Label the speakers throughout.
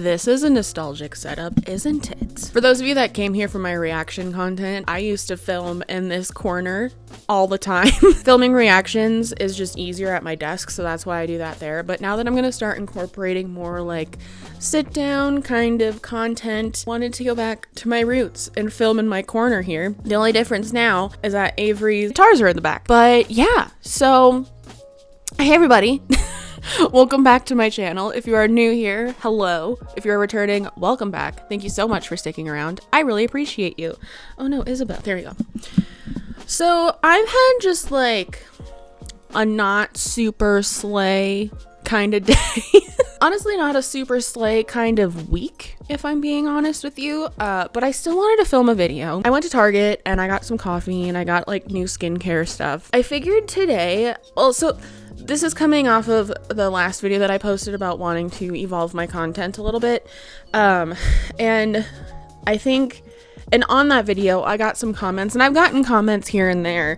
Speaker 1: This is a nostalgic setup, isn't it? For those of you that came here for my reaction content, I used to film in this corner all the time. Filming reactions is just easier at my desk, so that's why I do that there. But now that I'm gonna start incorporating more like sit down kind of content, wanted to go back to my roots and film in my corner here. The only difference now is that Avery's guitars are in the back. But yeah, so hey everybody. Welcome back to my channel. If you are new here, hello. If you're returning, welcome back. Thank you so much for sticking around. I really appreciate you. Oh no, Isabel. There we go. So I've had just like a not super slay kind of day. Honestly, not a super slay kind of week, if I'm being honest with you. But I still wanted to film a video. I went to Target and I got some coffee and I got like new skincare stuff. I figured today, also, this is coming off of the last video that I posted about wanting to evolve my content a little bit. And I think, and on that video, I got some comments, and I've gotten comments here and there,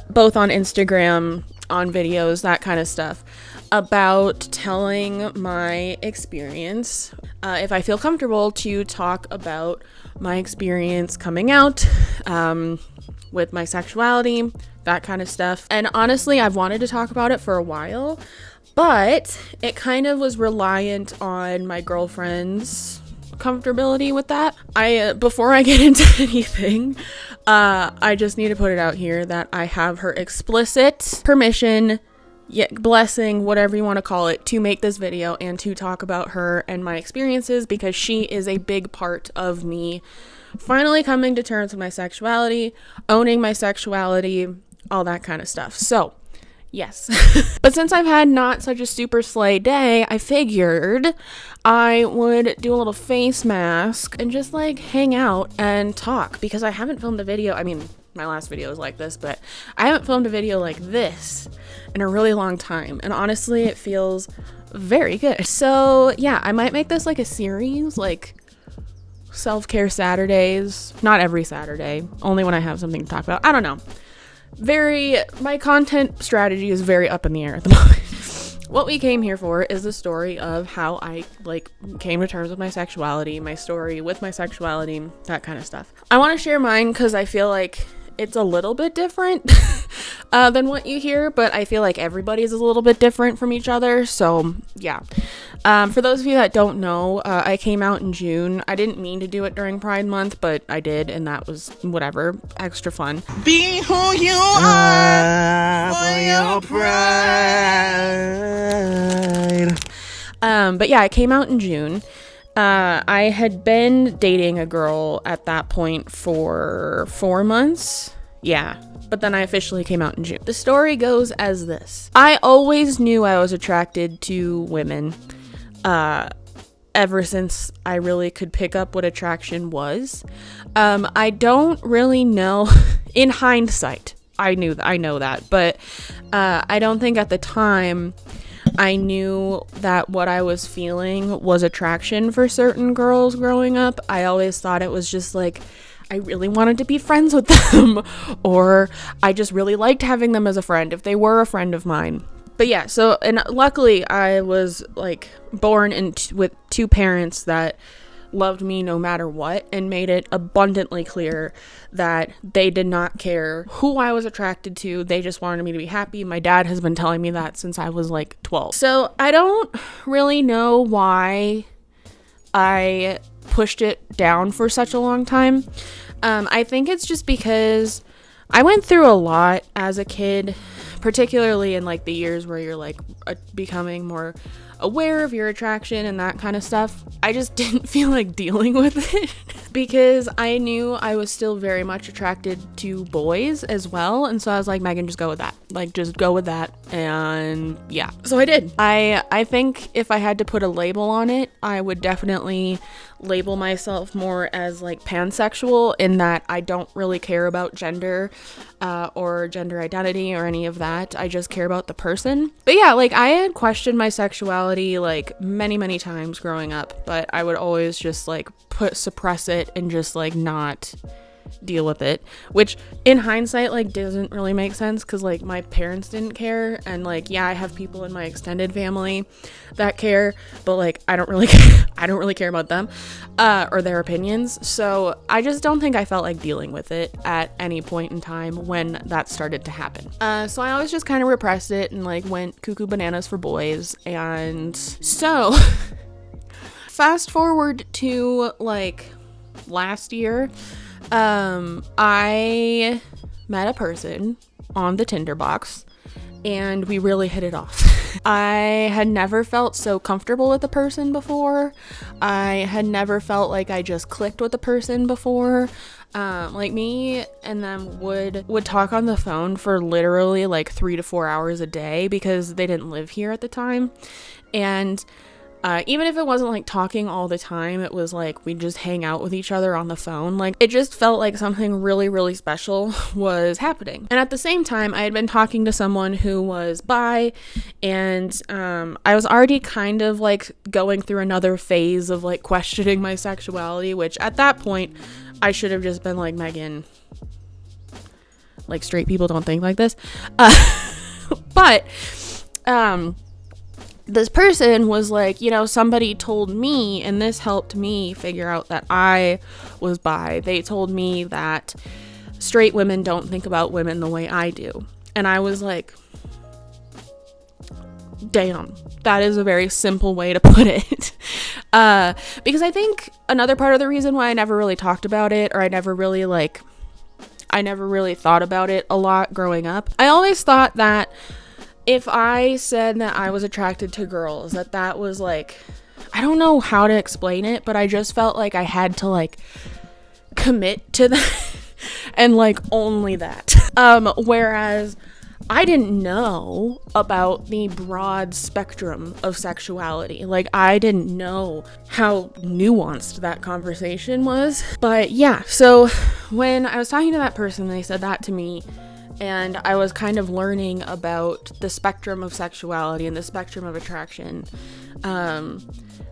Speaker 1: both on Instagram, on videos, that kind of stuff, about telling my experience, if I feel comfortable to talk about my experience coming out, with my sexuality, that kind of stuff. And honestly, I've wanted to talk about it for a while, but it kind of was reliant on my girlfriend's comfortability with that. Before I get into anything, I just need to put it out here that I have her explicit permission, blessing, whatever you want to call it, to make this video and to talk about her and my experiences, because she is a big part of me finally coming to terms with my sexuality, owning my sexuality, all that kind of stuff. So yes. But since I've had not such a super slay day, I figured I would do a little face mask and just like hang out and talk, because I haven't filmed a video. I mean, my last video was like this, but I haven't filmed a video like this in a really long time. And honestly, it feels very good. So yeah, I might make this like a series, like self-care Saturdays. Not every Saturday, only when I have something to talk about. I don't know. My content strategy is very up in the air at the moment. What we came here for is the story of how I like came to terms with my sexuality, my story with my sexuality, that kind of stuff. I want to share mine because I feel like it's a little bit different than what you hear, but I feel like everybody's is a little bit different from each other. So yeah. For those of you that don't know, I came out in June. I didn't mean to do it during Pride Month, but I did, and that was whatever, extra fun. Be who you are for your pride. But yeah, I came out in June. I had been dating a girl at that point for 4 months. Yeah. But then I officially came out in June. The story goes as this. I always knew I was attracted to women. Ever since I really could pick up what attraction was. I don't really know, in hindsight, I know that, but I don't think at the time I knew that what I was feeling was attraction for certain girls growing up. I always thought it was just like, I really wanted to be friends with them, or I just really liked having them as a friend if they were a friend of mine. But yeah, so, and luckily I was like born with two parents that loved me no matter what, and made it abundantly clear that they did not care who I was attracted to. They just wanted me to be happy. My dad has been telling me that since I was like 12. So I don't really know why I pushed it down for such a long time. I think it's just because I went through a lot as a kid, particularly in like the years where you're like becoming more aware of your attraction and that kind of stuff. I just didn't feel like dealing with it because I knew I was still very much attracted to boys as well. And so I was like, Megan, just go with that. Like, just go with that. And yeah, so I did. I think if I had to put a label on it, I would definitely label myself more as like pansexual, in that I don't really care about gender or gender identity or any of that. I just care about the person. But yeah, like I had questioned my sexuality like many times growing up, but I would always just like suppress it and just like not deal with it, which in hindsight, like, doesn't really make sense because, like, my parents didn't care, and, like, yeah, I have people in my extended family that care, but, like, I don't really care about them or their opinions. So I just don't think I felt like dealing with it at any point in time when that started to happen. So I always just kind of repressed it and, like, went cuckoo bananas for boys. And so fast forward to, like, last year, I met a person on the Tinder box and we really hit it off. I had never felt so comfortable with a person before. I had never felt like I just clicked with a person before. Like, me and them would talk on the phone for literally like 3 to 4 hours a day because they didn't live here at the time. And even if it wasn't like talking all the time, it was like we'd just hang out with each other on the phone. Like, it just felt like something really, really special was happening. And at the same time, I had been talking to someone who was bi, and I was already kind of like going through another phase of like questioning my sexuality, which at that point I should have just been like, Megan, like, straight people don't think like this. But this person was like, you know, somebody told me, and this helped me figure out that I was bi. They told me that straight women don't think about women the way I do. And I was like, damn, that is a very simple way to put it. Because I think another part of the reason why I never really talked about it, or I never really thought about it a lot growing up, I always thought that if I said that I was attracted to girls, that was like, I don't know how to explain it, but I just felt like I had to like commit to that and like only that. Whereas I didn't know about the broad spectrum of sexuality. Like, I didn't know how nuanced that conversation was. But yeah, so when I was talking to that person, they said that to me, and I was kind of learning about the spectrum of sexuality and the spectrum of attraction.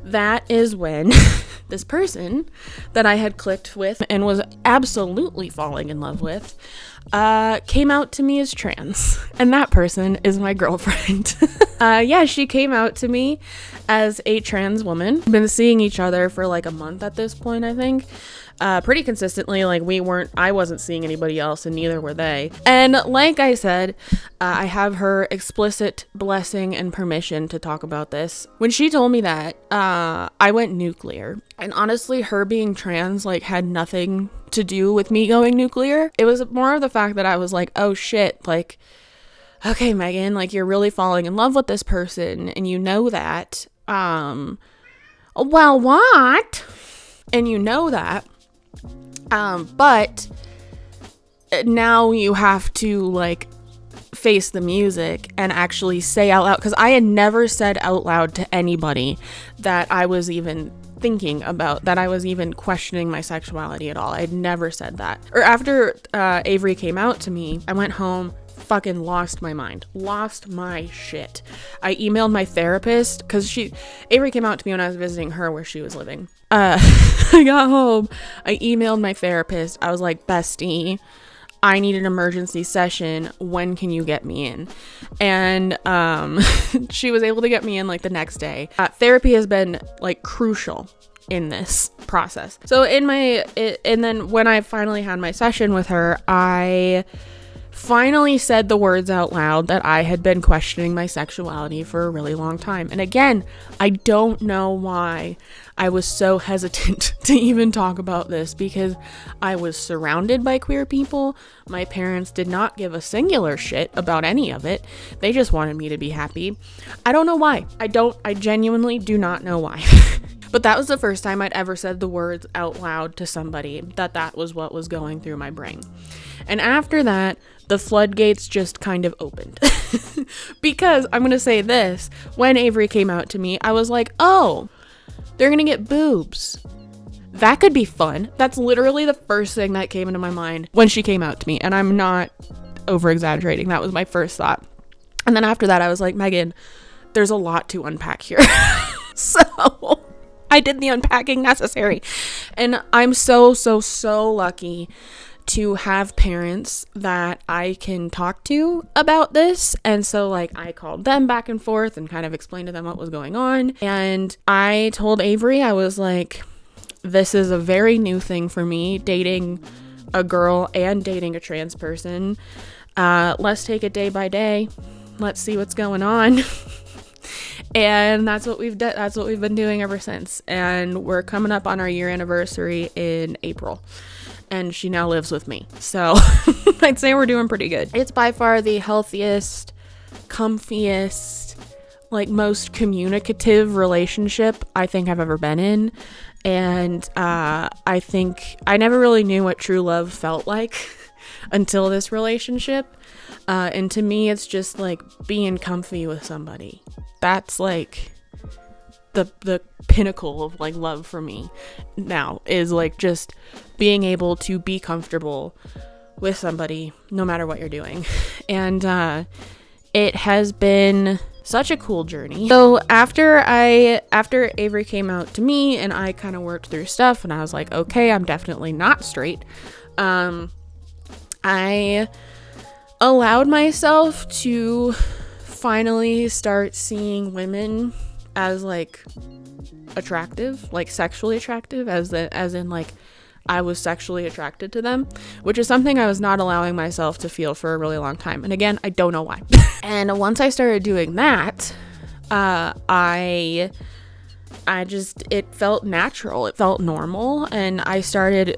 Speaker 1: That is when this person that I had clicked with and was absolutely falling in love with came out to me as trans. And that person is my girlfriend. Yeah, she came out to me as a trans woman. We've been seeing each other for like a month at this point, I think. Pretty consistently. Like, I wasn't seeing anybody else, and neither were they. And like I said, I have her explicit blessing and permission to talk about this. When she told me that, I went nuclear. And honestly, her being trans, like, had nothing to do with me going nuclear. It was more of the fact that I was like, oh shit, like, okay, Megan, like, you're really falling in love with this person, and you know that. Well, what? And you know that. But now you have to like face the music and actually say out loud, because I had never said out loud to anybody that I was even thinking about, that I was even questioning my sexuality at all. I'd never said that. Or after Avery came out to me, I went home, fucking lost my mind, lost my shit. I emailed my therapist, because Avery came out to me when I was visiting her where she was living. I got home, I emailed my therapist. I was like, bestie, I need an emergency session. When can you get me in? And she was able to get me in like the next day. Therapy has been like crucial in this process. So and then when I finally had my session with her, I finally said the words out loud that I had been questioning my sexuality for a really long time. And again, I don't know why I was so hesitant to even talk about this, because I was surrounded by queer people. My parents did not give a singular shit about any of it. They just wanted me to be happy. I don't know why. I genuinely do not know why. But that was the first time I'd ever said the words out loud to somebody, that was what was going through my brain. And after that, the floodgates just kind of opened. Because I'm going to say this, when Avery came out to me, I was like, oh, they're going to get boobs. That could be fun. That's literally the first thing that came into my mind when she came out to me. And I'm not over exaggerating. That was my first thought. And then after that, I was like, Megan, there's a lot to unpack here. So I did the unpacking necessary. And I'm so lucky to have parents that I can talk to about this. And so like I called them back and forth and kind of explained to them what was going on. And I told Avery, I was like, this is a very new thing for me, dating a girl and dating a trans person. Let's take it day by day. Let's see what's going on. And that's what we've done. That's what we've been doing ever since. And we're coming up on our year anniversary in April. And she now lives with me. So I'd say we're doing pretty good. It's by far the healthiest, comfiest, like most communicative relationship I think I've ever been in. And I think I never really knew what true love felt like until this relationship. And to me, it's just like being comfy with somebody. That's like the pinnacle of like love for me now, is like just being able to be comfortable with somebody no matter what you're doing. And it has been such a cool journey. So after Avery came out to me and I kind of worked through stuff and I was like, okay, I'm definitely not straight. I allowed myself to finally start seeing women as like attractive, like sexually attractive, as in like I was sexually attracted to them, which is something I was not allowing myself to feel for a really long time. And again, I don't know why. And once I started doing that, it felt natural. It felt normal. And I started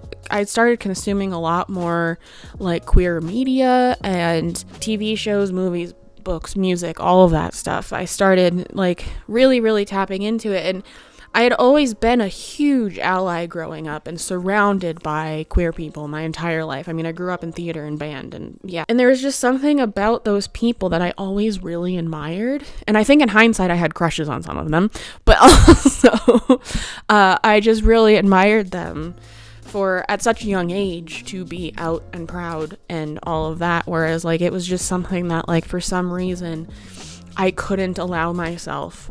Speaker 1: consuming a lot more like queer media and TV shows, movies, books, music, all of that stuff. I started like really tapping into it. And I had always been a huge ally growing up and surrounded by queer people my entire life. I mean, I grew up in theater and band, and yeah. And there was just something about those people that I always really admired. And I think in hindsight, I had crushes on some of them, but also I just really admired them for at such a young age to be out and proud and all of that. Whereas like it was just something that like for some reason I couldn't allow myself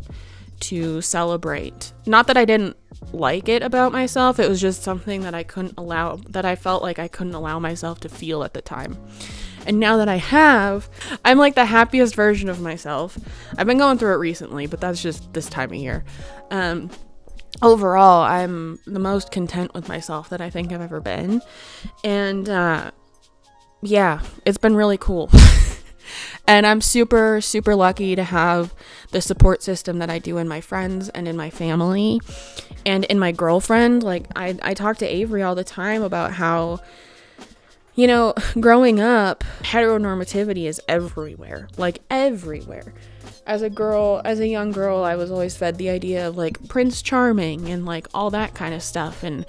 Speaker 1: to celebrate. Not that I didn't like it about myself, it was just something that I felt like I couldn't allow myself to feel at the time. And now that I have, I'm like the happiest version of myself. I've been going through it recently, but that's just this time of year. Overall, I'm the most content with myself that I think I've ever been. And yeah, it's been really cool. And I'm super lucky to have the support system that I do in my friends and in my family and in my girlfriend. Like I talk to Avery all the time about how, you know, growing up, heteronormativity is everywhere, like everywhere. As a young girl, I was always fed the idea of like Prince Charming and like all that kind of stuff. And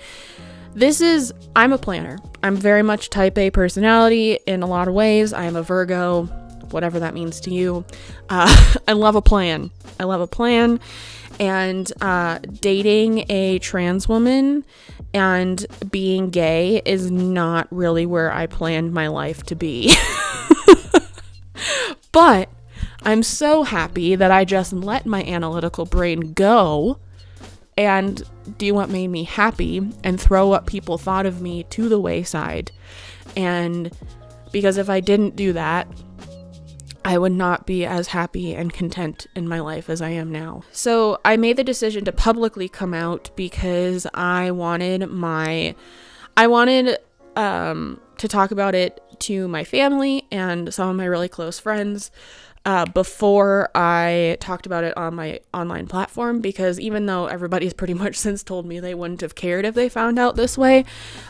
Speaker 1: I'm a planner. I'm very much type A personality in a lot of ways. I am a Virgo, whatever that means to you. I love a plan. And dating a trans woman and being gay is not really where I planned my life to be. But I'm so happy that I just let my analytical brain go and do what made me happy and throw what people thought of me to the wayside. And because if I didn't do that, I would not be as happy and content in my life as I am now. So I made the decision to publicly come out because I wanted to talk about it to my family and some of my really close friends before I talked about it on my online platform, because even though everybody's pretty much since told me they wouldn't have cared if they found out this way,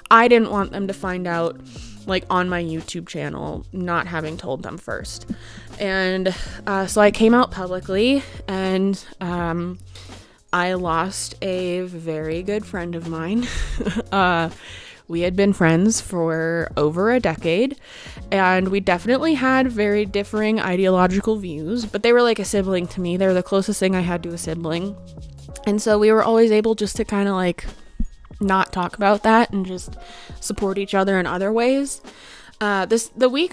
Speaker 1: I didn't want them to find out like on my YouTube channel, not having told them first. And so I came out publicly, and I lost a very good friend of mine. We had been friends for over a decade, and we definitely had very differing ideological views, but they were like a sibling to me. They were the closest thing I had to a sibling. And so we were always able just to kind of like not talk about that and just support each other in other ways. The week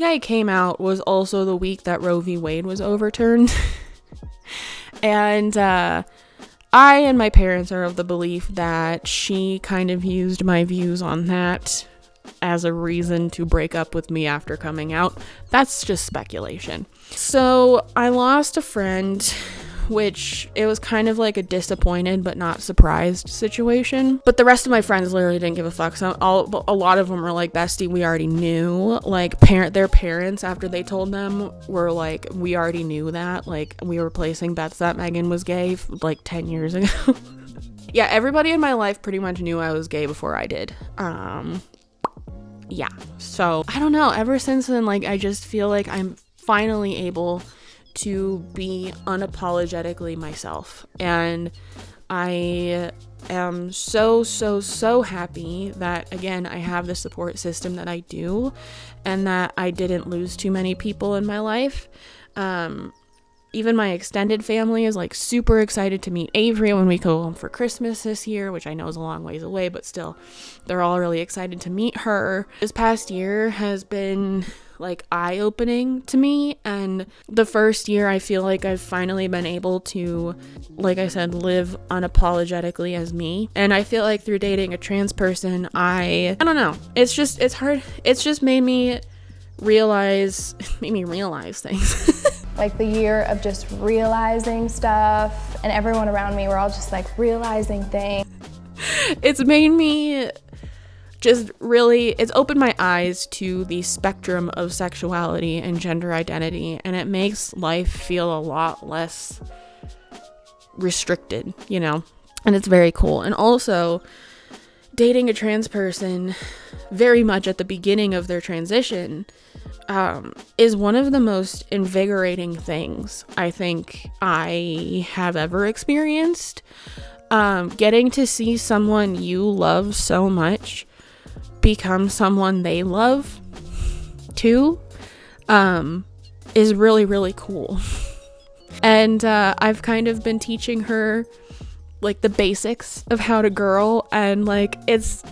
Speaker 1: I came out was also the week that Roe v. Wade was overturned. And I and my parents are of the belief that she kind of used my views on that as a reason to break up with me after coming out. That's just speculation. So I lost a friend, which it was kind of like a disappointed but not surprised situation. But the rest of my friends literally didn't give a fuck. So a lot of them were like, bestie, we already knew. Like their parents, after they told them, were like, we already knew that. Like, we were placing bets that Megan was gay like 10 years ago. Yeah, everybody in my life pretty much knew I was gay before I did. Yeah, so I don't know, ever since then, like, I just feel like I'm finally able to be unapologetically myself, and I am so happy that, again, I have the support system that I do, and that I didn't lose too many people in my life. Even my extended family is like super excited to meet Avery when we go home for Christmas this year, which I know is a long ways away, but still, they're all really excited to meet her. This past year has been like eye-opening to me, and the first year I feel like I've finally been able to, like I said, live unapologetically as me. And I feel like through dating a trans person, I don't know, it's hard. It's just made me realize things.
Speaker 2: Like the year of just realizing stuff, and everyone around me were all just like realizing things.
Speaker 1: It's made me just really, it's opened my eyes to the spectrum of sexuality and gender identity, and it makes life feel a lot less restricted, you know? And it's very cool. And also, dating a trans person very much at the beginning of their transition is one of the most invigorating things I think I have ever experienced. Getting to see someone you love so much become someone they love too is really, really cool. And I've kind of been teaching her like the basics of how to girl, and like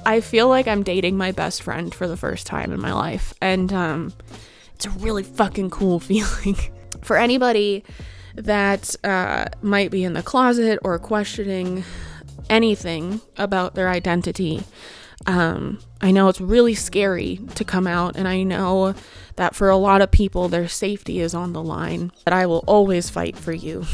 Speaker 1: I feel like I'm dating my best friend for the first time in my life, and it's a really fucking cool feeling. For anybody that might be in the closet or questioning anything about their identity, I know it's really scary to come out, and I know that for a lot of people their safety is on the line, but I will always fight for you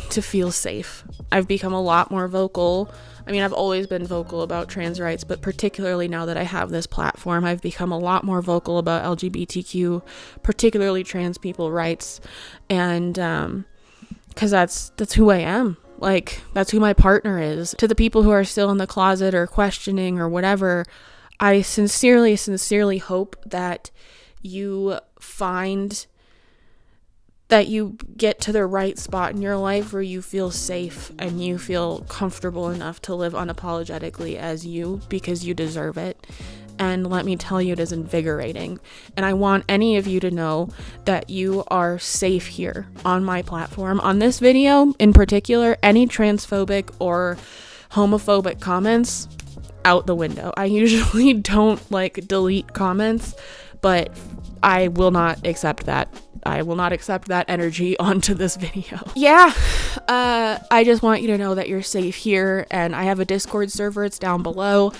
Speaker 1: to feel safe. I've become a lot more vocal. I mean, I've always been vocal about trans rights, but particularly now that I have this platform, I've become a lot more vocal about LGBTQ, particularly trans people rights, and because that's who I am. Like, that's who my partner is. To the people who are still in the closet or questioning or whatever, I sincerely hope that you find that you get to the right spot in your life where you feel safe and you feel comfortable enough to live unapologetically as you, because you deserve it. And let me tell you, it is invigorating. And I want any of you to know that you are safe here on my platform. On this video in particular, any transphobic or homophobic comments, out the window. I usually don't like delete comments, but I will not accept that. I will not accept that energy onto this video. Yeah, I just want you to know that you're safe here, and I have a Discord server. It's down below.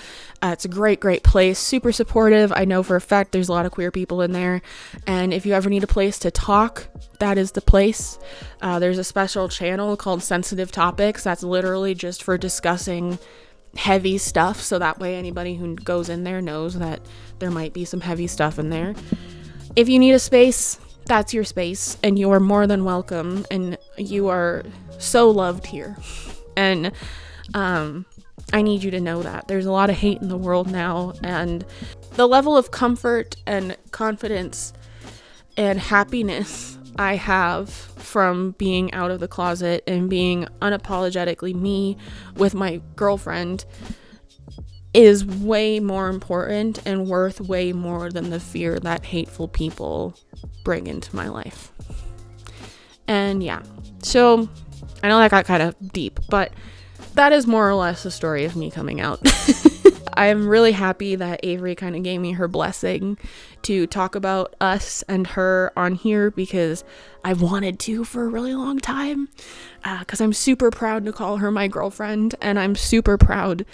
Speaker 1: It's a great place, super supportive. I know for a fact there's a lot of queer people in there, and if you ever need a place to talk, that is the place. There's a special channel called Sensitive Topics that's literally just for discussing heavy stuff, so that way anybody who goes in there knows that there might be some heavy stuff in there. If you need a space, that's your space, and you are more than welcome, and you are so loved here. And I need you to know that there's a lot of hate in the world now, and the level of comfort and confidence and happiness I have from being out of the closet and being unapologetically me with my girlfriend is way more important and worth way more than the fear that hateful people bring into my life. And yeah, so I know that got kind of deep, but that is more or less the story of me coming out. I'm really happy that Avery kind of gave me her blessing to talk about us and her on here, because I wanted to for a really long time, because I'm super proud to call her my girlfriend, and I'm super proud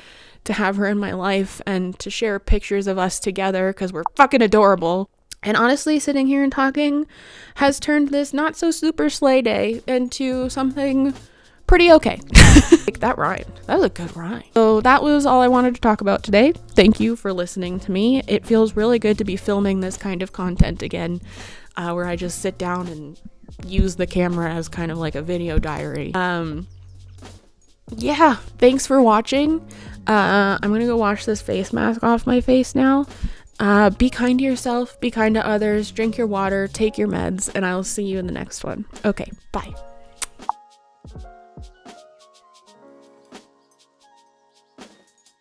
Speaker 1: to have her in my life and to share pictures of us together because we're fucking adorable. And honestly, sitting here and talking has turned this not so super slay day into something pretty okay. Like, that rhymed. That was a good rhyme. So that was all I wanted to talk about today. Thank you for listening to me. It feels really good to be filming this kind of content again, where I just sit down and use the camera as kind of like a video diary. Yeah, thanks for watching. I'm gonna go wash this face mask off my face now. Be kind to yourself, be kind to others, drink your water, take your meds, and I'll see you in the next one. Okay, bye.